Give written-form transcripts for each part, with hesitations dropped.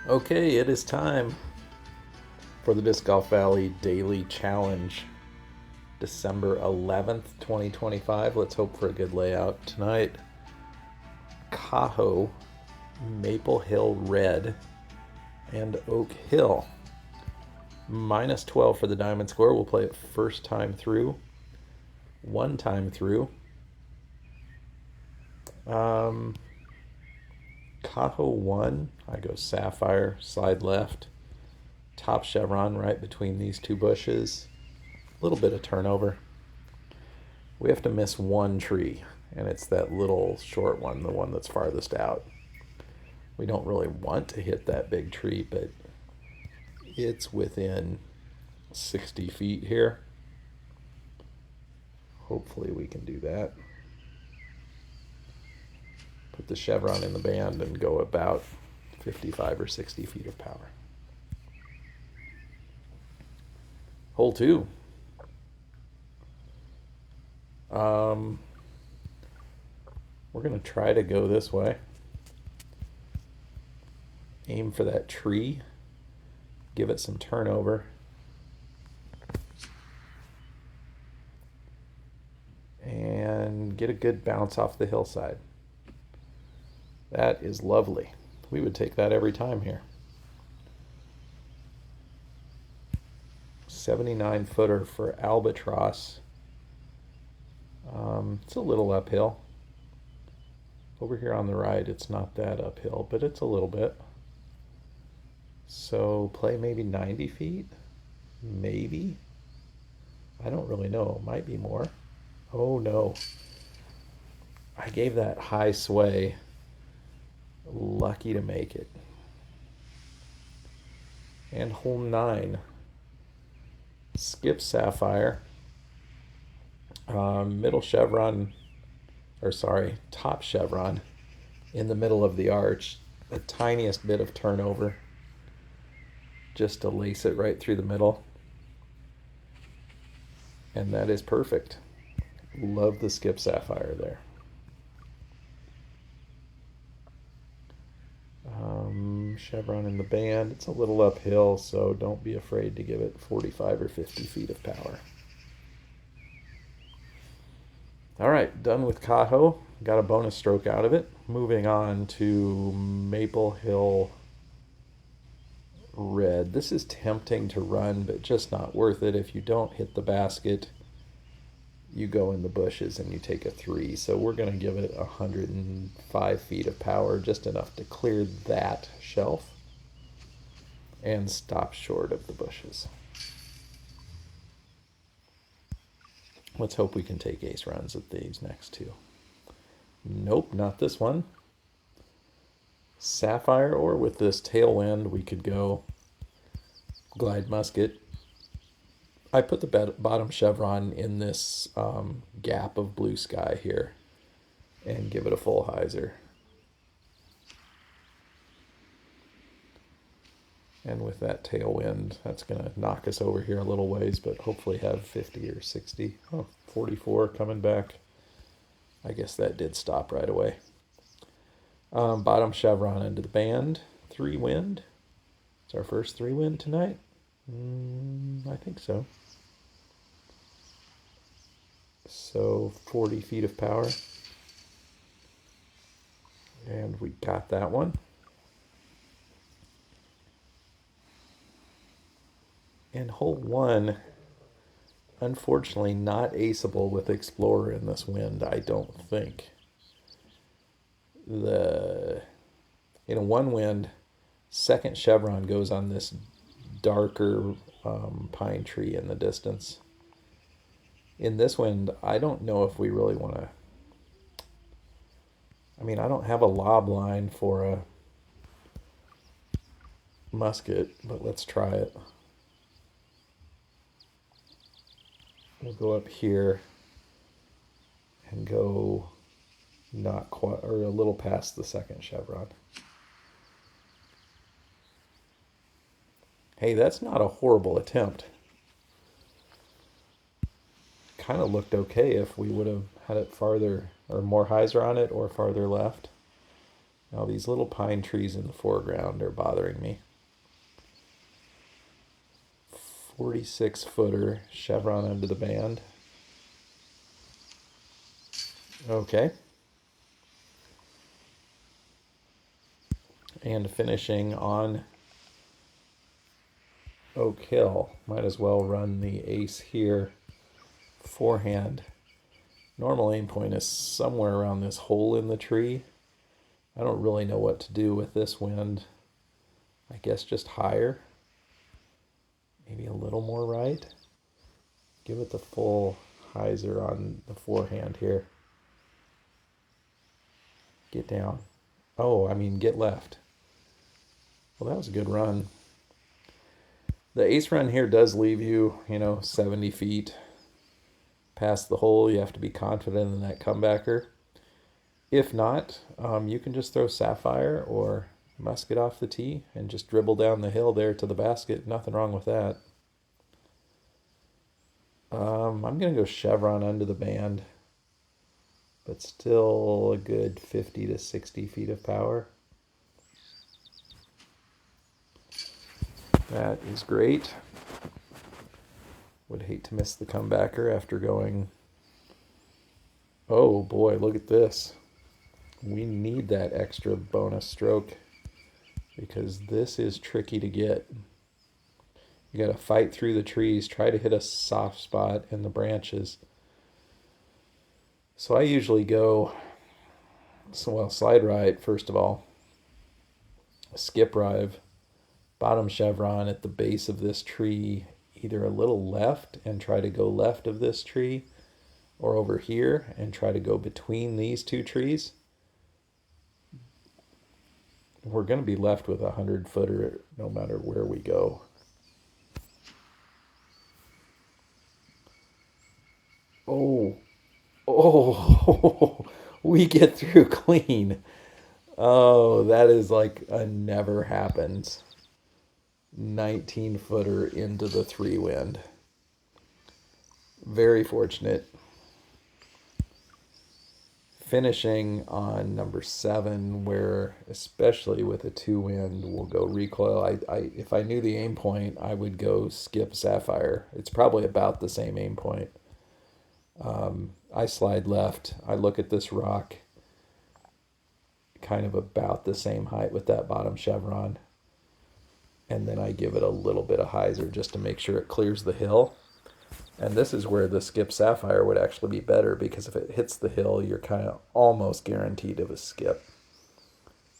Okay, it is time for the Disc Golf Valley Daily Challenge, December 11th, 2025. Let's hope for a good layout tonight. Cajo, Maple Hill Red, and Oak Hill. Minus 12 for the diamond score. We'll play it first time through, one time through. Cajo 1, I go Sapphire, slide left, top chevron right between these two bushes, a little bit of turnover. We have to miss one tree, and it's that little short one, the one that's farthest out. We don't really want to hit that big tree, but it's within 60 feet here. Hopefully we can do that. Put the chevron in the band and go about 55 or 60 feet of power. Hole 2. We're going to try to go this way. Aim for that tree. Give it some turnover. And get a good bounce off the hillside. That is lovely. We would take that every time here. 79 footer for Albatross. It's a little uphill. Over here on the right, it's not that uphill, but it's a little bit. So play maybe 90 feet? Maybe? I don't really know. It might be more. Oh no. I gave that high sway. Lucky to make it. And hole 9. Skip Sapphire. Middle chevron, or sorry, top chevron in the middle of the arch. The tiniest bit of turnover. Just to lace it right through the middle. And that is perfect. Love the Skip Sapphire there. Chevron in the band. It's a little uphill, so don't be afraid to give it 45 or 50 feet of power. All right, done with Cajo. Got a bonus stroke out of it. Moving on to Maple Hill Red. This is tempting to run, but just not worth it. If you don't hit the basket, you go in the bushes and you take a 3. So we're going to give it 105 feet of power, just enough to clear that shelf and stop short of the bushes. Let's hope we can take ace runs at these next two. Nope, not this one. Sapphire, or with this tailwind, we could go glide musket. I put the bottom chevron in this gap of blue sky here and give it a full hyzer. And with that tailwind, that's going to knock us over here a little ways, but hopefully have 50 or 60. Oh, 44 coming back. I guess that did stop right away. Bottom chevron into the band. 3 wind. It's our first 3 wind tonight. I think so. So 40 feet of power. And we got that one. And hole 1, unfortunately not aceable with Explorer in this wind, I don't think. In a 1 wind, second chevron goes on this darker pine tree in the distance. In this wind, I don't know if we really want to... I don't have a lob line for a musket, but let's try it. We'll go up here and go not quite, or a little past the second chevron. Hey, that's not a horrible attempt. Kind of looked okay if we would have had it farther, or more hyzer on it, or farther left. Now these little pine trees in the foreground are bothering me. 46-footer, chevron under the band. Okay. And finishing on Oak Hill. Might as well run the ace here. Forehand. Normal aim point is somewhere around this hole in the tree. I don't really know what to do with this wind. I guess just higher. Maybe a little more right. Give it the full hyzer on the forehand here. Get down. Oh, I mean get left. Well, that was a good run. The ace run here does leave you, 70 feet past the hole. You have to be confident in that comebacker. If not, you can just throw sapphire or musket off the tee and just dribble down the hill there to the basket. Nothing wrong with that. I'm going to go chevron under the band, but still a good 50 to 60 feet of power. That is great. Would hate to miss the comebacker after going, oh boy, look at this. We need that extra bonus stroke because this is tricky to get. You got to fight through the trees, try to hit a soft spot in the branches. So I usually go, slide right first of all, skip drive, bottom chevron at the base of this tree, either a little left and try to go left of this tree, or over here and try to go between these two trees. We're going to be left with a 100-footer no matter where we go. Oh, we get through clean. Oh, that is like a never happens. 19-footer into the 3-wind. Very fortunate. Finishing on number 7, where especially with a 2-wind, we'll go recoil. If I knew the aim point, I would go skip sapphire. It's probably about the same aim point. I slide left. I look at this rock, kind of about the same height with that bottom chevron, and then I give it a little bit of hyzer just to make sure it clears the hill. And this is where the skip sapphire would actually be better, because if it hits the hill, you're kind of almost guaranteed of a skip.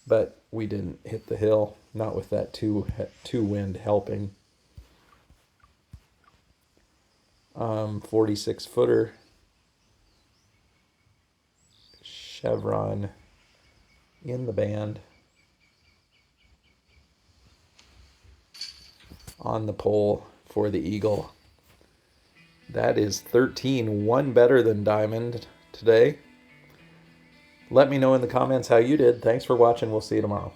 But we didn't hit the hill, not with that two wind helping. 46-footer. Chevron in the band. On the pole for the eagle. That is 13, one better than diamond today. Let me know in the comments how you did. Thanks for watching. We'll see you tomorrow.